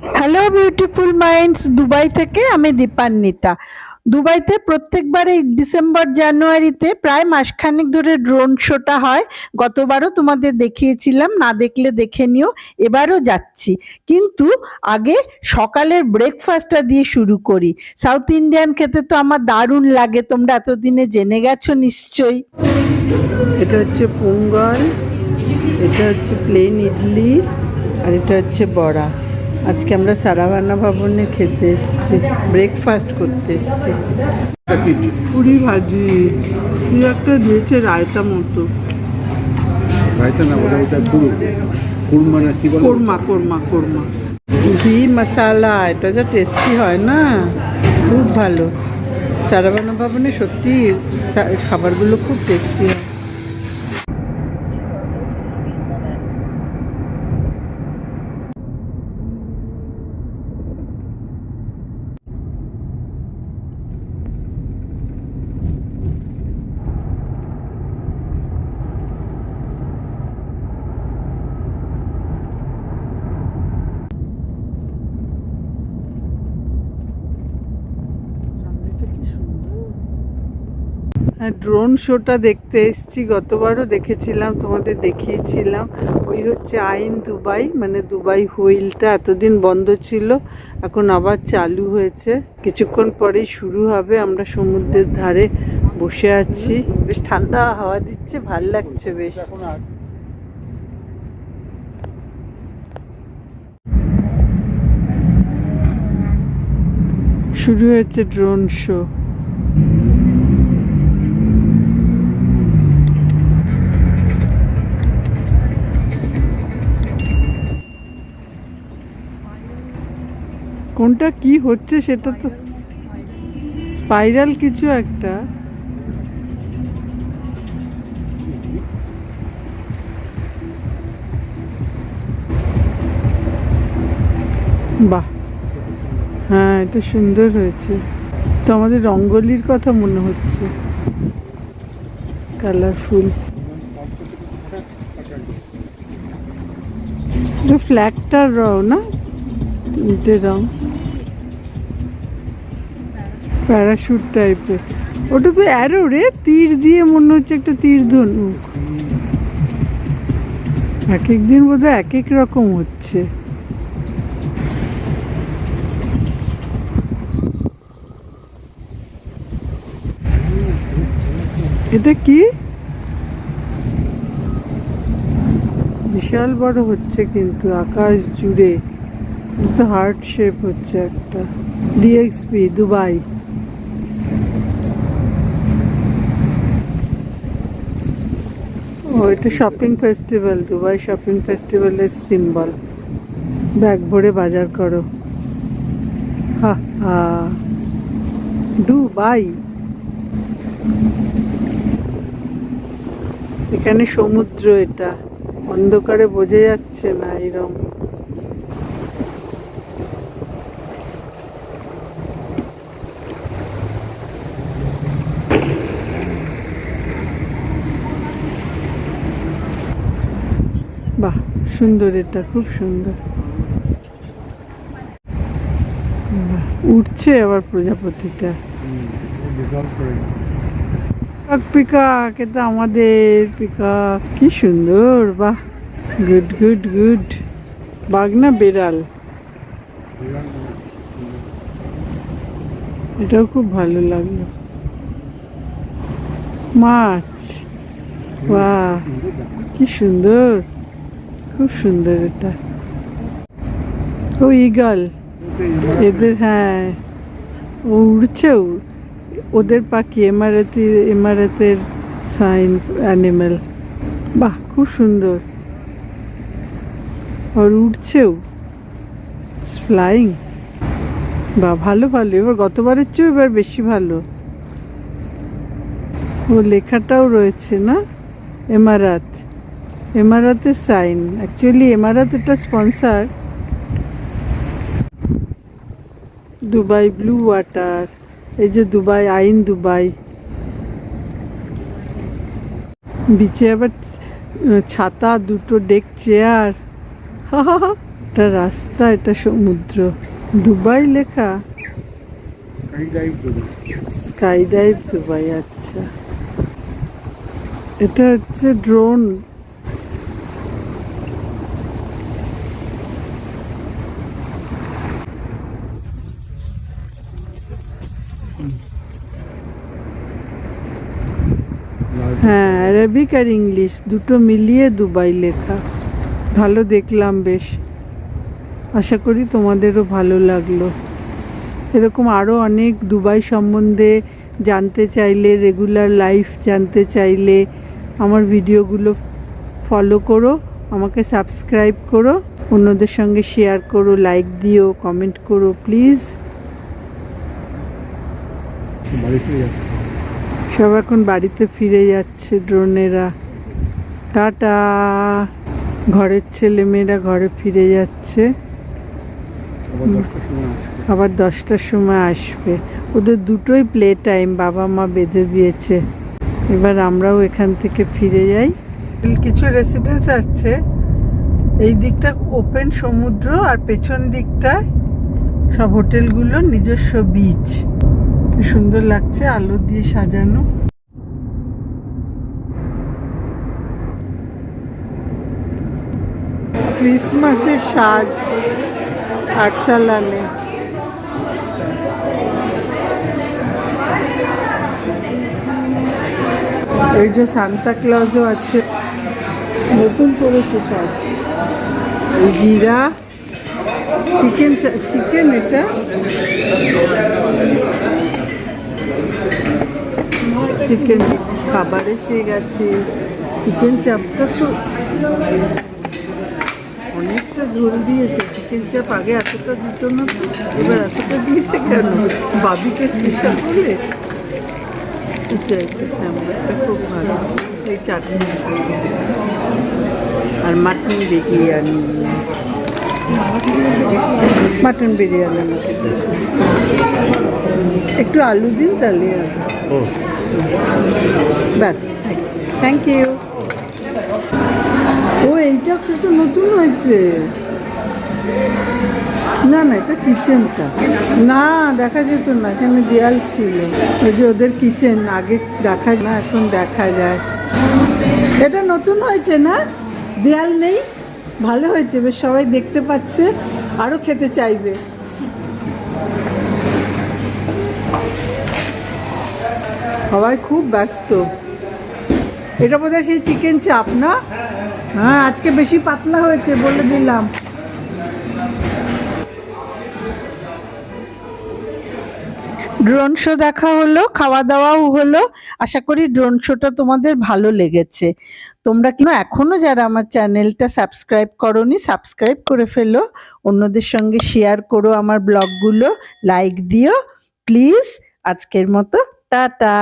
Hello beautiful minds Dubai থেকে আমি দীপান্বিতা। দুবাইতে প্রত্যেকবার এই ডিসেম্বর জানুয়ারিতে প্রায় মাসখানেক ধরে ড্রোন শোটা হয়। গতবারও তোমাদের দেখিয়েছিলাম, না দেখলে দেখে নিও। এবারও যাচ্ছি, কিন্তু আগে সকালের ব্রেকফাস্টটা দিয়ে শুরু করি। সাউথ ইন্ডিয়ান খেতে তো আমার দারুণ লাগে, তোমরা এতদিনে জেনে গেছো নিশ্চয়ই। এটা হচ্ছে পোঙ্গল, এটা হচ্ছে প্লেন ইডলি, আর এটা হচ্ছে বড়া। আজকে আমরা সারাভানা ভবনে খেতে এসেছি, ব্রেকফাস্ট করতে এসেছি। পুরি ভাজি, কি একটা দিয়েছে রায়তা মতো। রায়তা না, ওটা কুরমা না কি বলে? কোরমা কোরমা কোরমা, ঘি মশালা, এটা যা টেস্টি হয় না, খুব ভালো। সারাভানা ভবনে সত্যি খাবারগুলো খুব টেস্টি হয়। ড্রোন শোটা দেখতে এসেছি, গতবারও দেখেছিলাম, তোমাদের দেখিয়েছিলাম। ওই হচ্ছে আইন দুবাই, মানে দুবাই হুইলটা এতদিন বন্ধ ছিল, এখন আবার চালু হয়েছে, কিছুক্ষণ পরেই শুরু হবে। আমরা সমুদ্রের ধারে বসে আছি, বেশ ঠান্ডা হাওয়া দিচ্ছে, ভাল লাগছে বেশ। শুরু হয়েছে ড্রোন শো। কোনটা কি হচ্ছে সেটা তো স্পাইরাল কিছু একটা। বাহ, হ্যাঁ এটা সুন্দর হয়েছে। তো আমাদের রঙ্গোলির কথা মনে হচ্ছে, কালারফুল। ফ্ল্যাগটার রং না, তিনটে রং, প্যারাশুট টাইপের। ওটা তো অ্যারো রে, তীর দিয়ে মনে হচ্ছে একটা তীর ধনুক। এক এক দিন বোধহয় এক এক রকম হচ্ছে। এটা কি বিশাল বড় হচ্ছে কিন্তু আকাশ জুড়ে, তো হার্ট শেপ হচ্ছে একটা। DXP Dubai. ও এটা শপিং ফেস্টিভ্যাল, দুবাই শপিং ফেস্টিভ্যালের সিম্বল। ব্যাগ ভরে বাজার করো, হা হা। দুবাই, এখানে সমুদ্র, এটা অন্ধকারে বোঝা যাচ্ছে না এরকম। বাহ সুন্দর, এটা খুব সুন্দর। উঠছে আবার প্রজাপতিটা। পিকক, এটা আমাদের পিকক, কি সুন্দর। বাহ, গুড গুড গুড। বাঘ না বেড়াল, এটাও খুব ভালো লাগলো। মাছ, বাহ কি সুন্দর, খুব সুন্দর এটা। ও ঈগল, এদের, হ্যাঁ ও উড়ছেও, ওদের পাখি, এমারাতের সাইন অ্যানিমেল। বাহ খুব সুন্দর, আর উড়ছেও, ফ্লাইং। বাহ ভালো ভালো, এবার গতবারের চেয়েও এবার বেশি ভালো। ও লেখাটাও রয়েছে না, এমারাত, এমারাতের সাইন। অ্যাকচুয়ালি এমারাত এটা স্পন্সার। দুবাই ব্লু ওয়াটার, এই যে দুবাই আইন দুবাই। বিচে আবার ছাতা, দুটো ডেক চেয়ার, এটা রাস্তা, এটা সমুদ্র। দুবাই লেখা, স্কাই ডাইভ দুবাই। আচ্ছা, এটা হচ্ছে ড্রোন। হ্যাঁ, অ্যারাবিক আর ইংলিশ দুটো মিলিয়ে দুবাই লেখা। ভালো দেখলাম বেশ। আশা করি তোমাদেরও ভালো লাগলো। এরকম আরও অনেক দুবাই সম্বন্ধে জানতে চাইলে, রেগুলার লাইফ জানতে চাইলে আমার ভিডিওগুলো ফলো করো, আমাকে সাবস্ক্রাইব করো, অন্যদের সঙ্গে শেয়ার করো, লাইক দিও, কমেন্ট করো প্লিজ। সব এখন বাড়িতে ফিরে যাচ্ছে ড্রোনেরা। টাটা। ঘরের ছেলেমেয়েরা ঘরে ফিরে যাচ্ছে, আবার 10টার সময় আসবে। ওদের দুটোই প্লে টাইম বাবা মা বেঁধে দিয়েছে। এবার আমরাও এখান থেকে ফিরে যাই। কিছু রেসিডেন্স আছে, এই দিকটা ওপেন সমুদ্র, আর পেছন দিকটায় সব হোটেলগুলো নিজস্ব বিচ। কি সুন্দর লাগছে আলো দিয়ে সাজানো। ক্রিসমাসের সাজ আরসালানে। এই যে সান্তা ক্লজও আছে, নতুন করেছে সব। এই জিরা চিকেন, চিকেন এটা চিকেন খাবার এসে গেছে। চিকেন চাপটা তো অনেকটা ঝোল দিয়েছে। চিকেন চাপ আগে এতটা দিত না, এবার এতটা দিয়েছে কেন? বাবিকে স্পেশাল বলে। এটা খুব ভালো। এই চাটনি আর মাটন বিরিয়ানি। মাটন বিরিয়ানি আমাকে একটু আলু দিন তাহলে। ব্যাস, থ্যাংক ইউ। ও এইটা তো নতুন হয়েছে। না না, এটা কিচেনটা না, দেখা যেত না, এখানে দেয়াল ছিল। ওই যে ওদের কিচেন, আগে দেখা না, এখন দেখা যায়। এটা নতুন হয়েছে না, দেয়াল নেই, ভালো হয়েছে বেশ, সবাই দেখতে পাচ্ছে, আরও খেতে চাইবে। সবাই খুব ব্যস্ত। এটা বোধহয় সেই চিকেন চাপ না? হ্যাঁ, আজকে বেশি পাতলা হয়েছে বলে দিলাম। ড্রোন শো দেখা হলো, খাওয়া দাওয়াও হলো। আশা করি ড্রোন শোটা তোমাদের ভালো লেগেছে। তোমরা কি এখনো যারা আমার চ্যানেলটা সাবস্ক্রাইব করোনি, সাবস্ক্রাইব করে ফেলো, অন্যদের সঙ্গে শেয়ার করো আমার ব্লগগুলো, লাইক দিও প্লিজ। আজকের মতো টাটা।